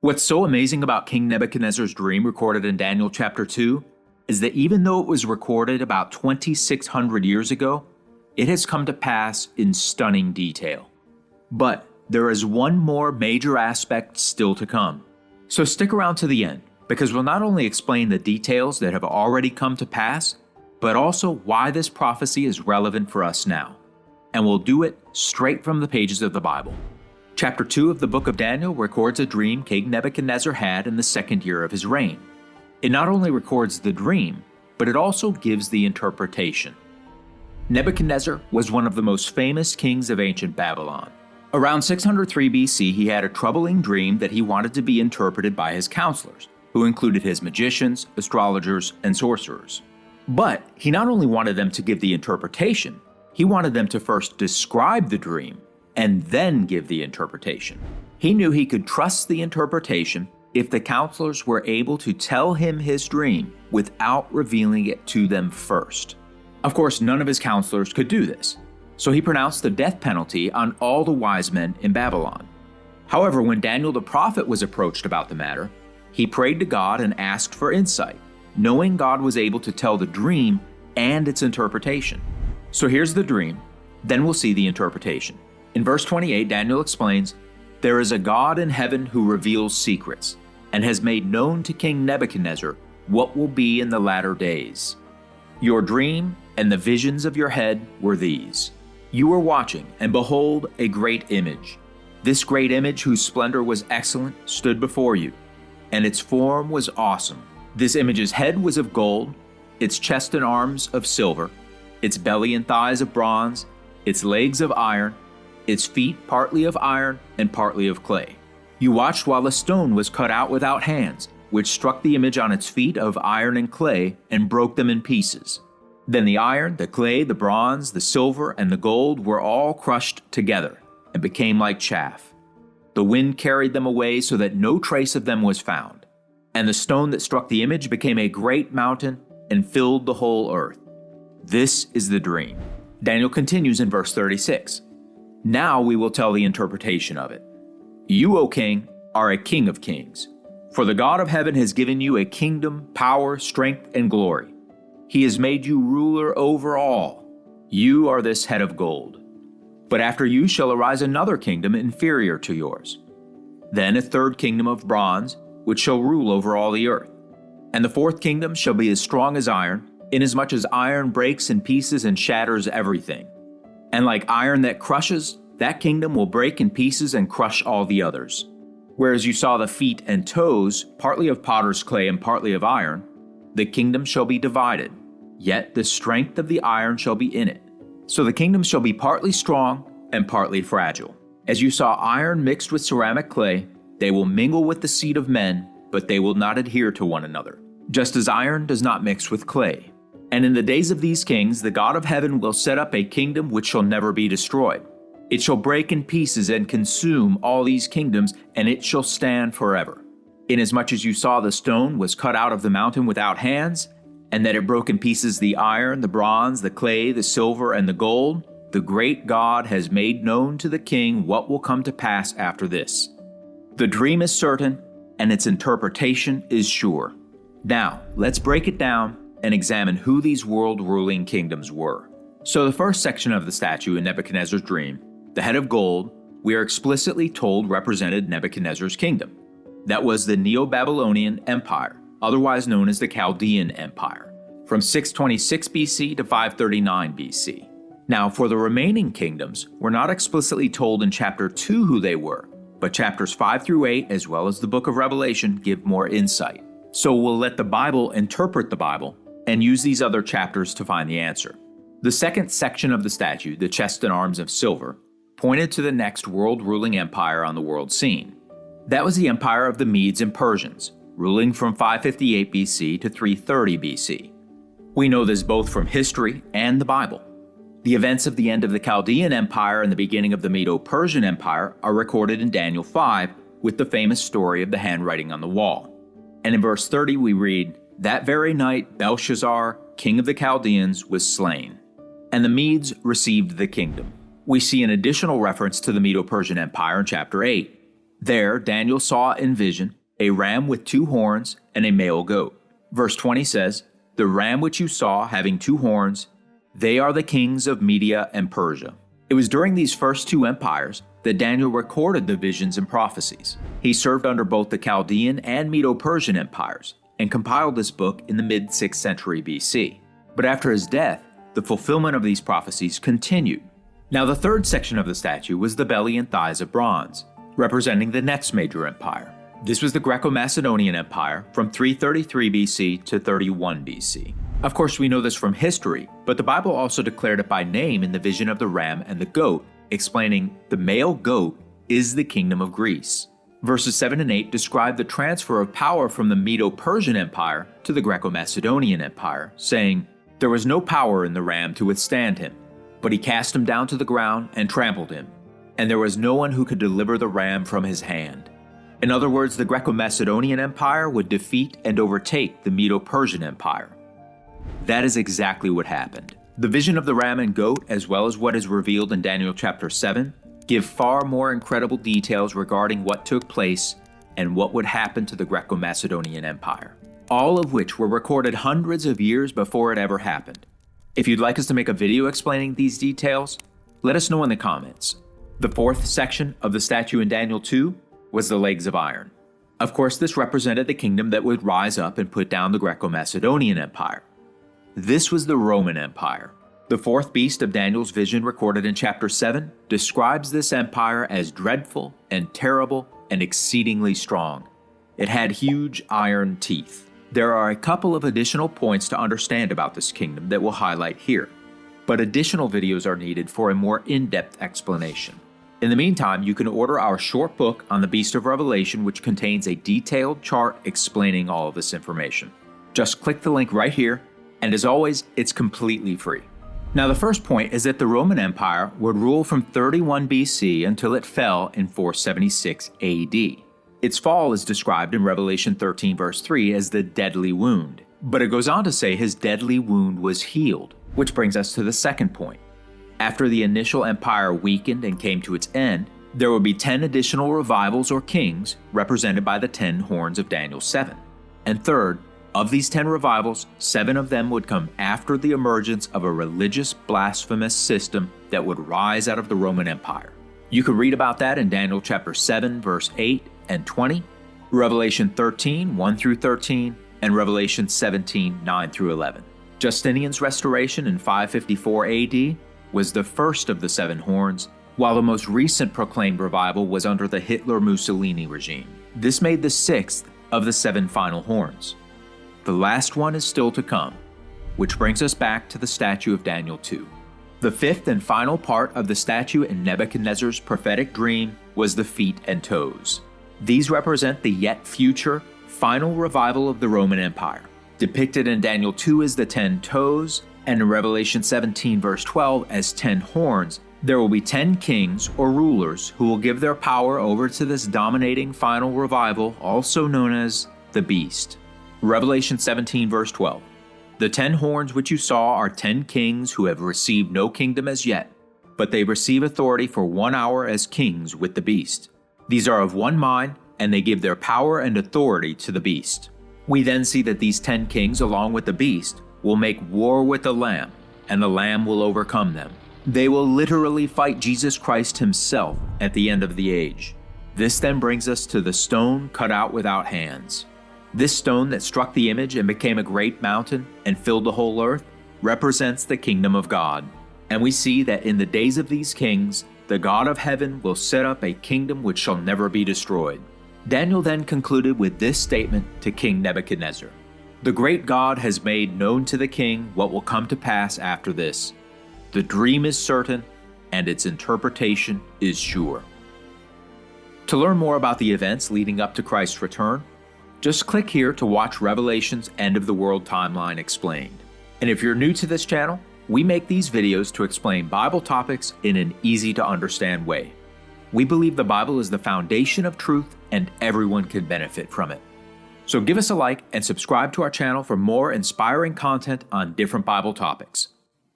What's so amazing about King Nebuchadnezzar's dream recorded in Daniel chapter 2 is that even though it was recorded about 2,600 years ago, it has come to pass in stunning detail. But there is one more major aspect still to come. So stick around to the end, because we'll not only explain the details that have already come to pass, but also why this prophecy is relevant for us now. And we'll do it straight from the pages of the Bible. Chapter 2 of the book of Daniel records a dream King Nebuchadnezzar had in the second year of his reign. It not only records the dream, but it also gives the interpretation. Nebuchadnezzar was one of the most famous kings of ancient Babylon. Around 603 BC, he had a troubling dream that he wanted to be interpreted by his counselors, who included his magicians, astrologers, and sorcerers. But he not only wanted them to give the interpretation, he wanted them to first describe the dream and then give the interpretation. He knew he could trust the interpretation if the counselors were able to tell him his dream without revealing it to them first. Of course, none of his counselors could do this, so he pronounced the death penalty on all the wise men in Babylon. However, when Daniel the prophet was approached about the matter, he prayed to God and asked for insight, knowing God was able to tell the dream and its interpretation. So here's the dream, then we'll see the interpretation. In verse 28, Daniel explains, "There is a God in heaven who reveals secrets, and has made known to King Nebuchadnezzar what will be in the latter days. Your dream and the visions of your head were these. You were watching, and behold, a great image. This great image, whose splendor was excellent, stood before you, and its form was awesome. This image's head was of gold, its chest and arms of silver, its belly and thighs of bronze, its legs of iron, its feet partly of iron and partly of clay. You watched while a stone was cut out without hands, which struck the image on its feet of iron and clay and broke them in pieces. Then the iron, the clay, the bronze, the silver, and the gold were all crushed together and became like chaff. The wind carried them away so that no trace of them was found. And the stone that struck the image became a great mountain and filled the whole earth. This is the dream." Daniel continues in verse 36. "Now we will tell the interpretation of it. You, O king, are a king of kings. For the God of heaven has given you a kingdom, power, strength, and glory. He has made you ruler over all. You are this head of gold. But after you shall arise another kingdom inferior to yours. Then a third kingdom of bronze, which shall rule over all the earth. And the fourth kingdom shall be as strong as iron, inasmuch as iron breaks in pieces and shatters everything. And like iron that crushes, that kingdom will break in pieces and crush all the others. Whereas you saw the feet and toes, partly of potter's clay and partly of iron, the kingdom shall be divided, yet the strength of the iron shall be in it. So the kingdom shall be partly strong and partly fragile. As you saw iron mixed with ceramic clay, they will mingle with the seed of men, but they will not adhere to one another, just as iron does not mix with clay. And in the days of these kings, the God of heaven will set up a kingdom which shall never be destroyed. It shall break in pieces and consume all these kingdoms, and it shall stand forever. Inasmuch as you saw the stone was cut out of the mountain without hands, and that it broke in pieces the iron, the bronze, the clay, the silver, and the gold, the great God has made known to the king what will come to pass after this. The dream is certain, and its interpretation is sure. Now, let's break it down and examine who these world-ruling kingdoms were. So the first section of the statue in Nebuchadnezzar's dream, the head of gold, we are explicitly told represented Nebuchadnezzar's kingdom. That was the Neo-Babylonian Empire, otherwise known as the Chaldean Empire, from 626 BC to 539 BC. Now, for the remaining kingdoms, we're not explicitly told in chapter 2 who they were, but chapters 5 through 8, as well as the book of Revelation, give more insight. So we'll let the Bible interpret the Bible and use these other chapters to find the answer. The second section of the statue, the chest and arms of silver, pointed to the next world-ruling empire on the world scene. That was the empire of the Medes and Persians, ruling from 558 BC to 330 BC. We know this both from history and the Bible. The events of the end of the Chaldean Empire and the beginning of the Medo-Persian Empire are recorded in Daniel 5 with the famous story of the handwriting on the wall. And in verse 30 we read, "That very night Belshazzar, king of the Chaldeans, was slain, and the Medes received the kingdom." We see an additional reference to the Medo-Persian Empire in chapter 8. There, Daniel saw in vision a ram with 2 horns and a male goat. Verse 20 says, "The ram which you saw having 2 horns, they are the kings of Media and Persia." It was during these first 2 empires that Daniel recorded the visions and prophecies. He served under both the Chaldean and Medo-Persian empires and compiled this book in the mid-6th century BC. But after his death, the fulfillment of these prophecies continued. Now the third section of the statue was the belly and thighs of bronze, representing the next major empire. This was the Greco-Macedonian Empire from 333 BC to 31 BC. Of course, we know this from history, but the Bible also declared it by name in the vision of the ram and the goat, explaining the male goat is the kingdom of Greece. Verses 7 and 8 describe the transfer of power from the Medo-Persian Empire to the Greco-Macedonian Empire, saying, "There was no power in the ram to withstand him, but he cast him down to the ground and trampled him, and there was no one who could deliver the ram from his hand." In other words, the Greco-Macedonian Empire would defeat and overtake the Medo-Persian Empire. That is exactly what happened. The vision of the ram and goat, as well as what is revealed in Daniel chapter 7, give far more incredible details regarding what took place and what would happen to the Greco-Macedonian Empire, all of which were recorded hundreds of years before it ever happened. If you'd like us to make a video explaining these details, let us know in the comments. The fourth section of the statue in Daniel 2 was the legs of iron. Of course, this represented the kingdom that would rise up and put down the Greco-Macedonian Empire. This was the Roman Empire. The fourth beast of Daniel's vision recorded in chapter 7 describes this empire as dreadful and terrible and exceedingly strong. It had huge iron teeth. There are a couple of additional points to understand about this kingdom that we'll highlight here, but additional videos are needed for a more in-depth explanation. In the meantime, you can order our short book on the Beast of Revelation, which contains a detailed chart explaining all of this information. Just click the link right here, and as always, it's completely free. Now the first point is that the Roman Empire would rule from 31 BC until it fell in 476 AD. Its fall is described in Revelation 13 verse 3 as the deadly wound, but it goes on to say his deadly wound was healed, which brings us to the second point. After the initial empire weakened and came to its end, there would be 10 additional revivals or kings represented by the 10 horns of Daniel 7. And third, of these 10 revivals, 7 of them would come after the emergence of a religious blasphemous system that would rise out of the Roman Empire. You can read about that in Daniel chapter 7 verse 8 and 20, Revelation 13 1 through 13, and Revelation 17 9 through 11. Justinian's restoration in 554 AD was the first of the 7 horns, while the most recent proclaimed revival was under the Hitler-Mussolini regime. This made the 6th of the 7 final horns. The last one is still to come, which brings us back to the statue of Daniel 2. The 5th and final part of the statue in Nebuchadnezzar's prophetic dream was the feet and toes. These represent the yet future, final revival of the Roman Empire, depicted in Daniel 2 as the 10 toes, and in Revelation 17 verse 12 as 10 horns. There will be 10 kings or rulers who will give their power over to this dominating final revival, also known as the beast. Revelation 17 verse 12. The 10 horns which you saw are 10 kings who have received no kingdom as yet, but they receive authority for 1 hour as kings with the beast. These are of one mind, and they give their power and authority to the beast. We then see that these 10 kings, along with the beast, will make war with the Lamb, and the Lamb will overcome them. They will literally fight Jesus Christ himself at the end of the age. This then brings us to the stone cut out without hands. This stone that struck the image and became a great mountain and filled the whole earth represents the kingdom of God. And we see that in the days of these kings, the God of heaven will set up a kingdom which shall never be destroyed. Daniel then concluded with this statement to King Nebuchadnezzar. The great God has made known to the king what will come to pass after this. The dream is certain, and its interpretation is sure. To learn more about the events leading up to Christ's return, just click here to watch Revelation's End of the World Timeline explained. And if you're new to this channel, we make these videos to explain Bible topics in an easy-to-understand way. We believe the Bible is the foundation of truth and everyone can benefit from it. So give us a like and subscribe to our channel for more inspiring content on different Bible topics.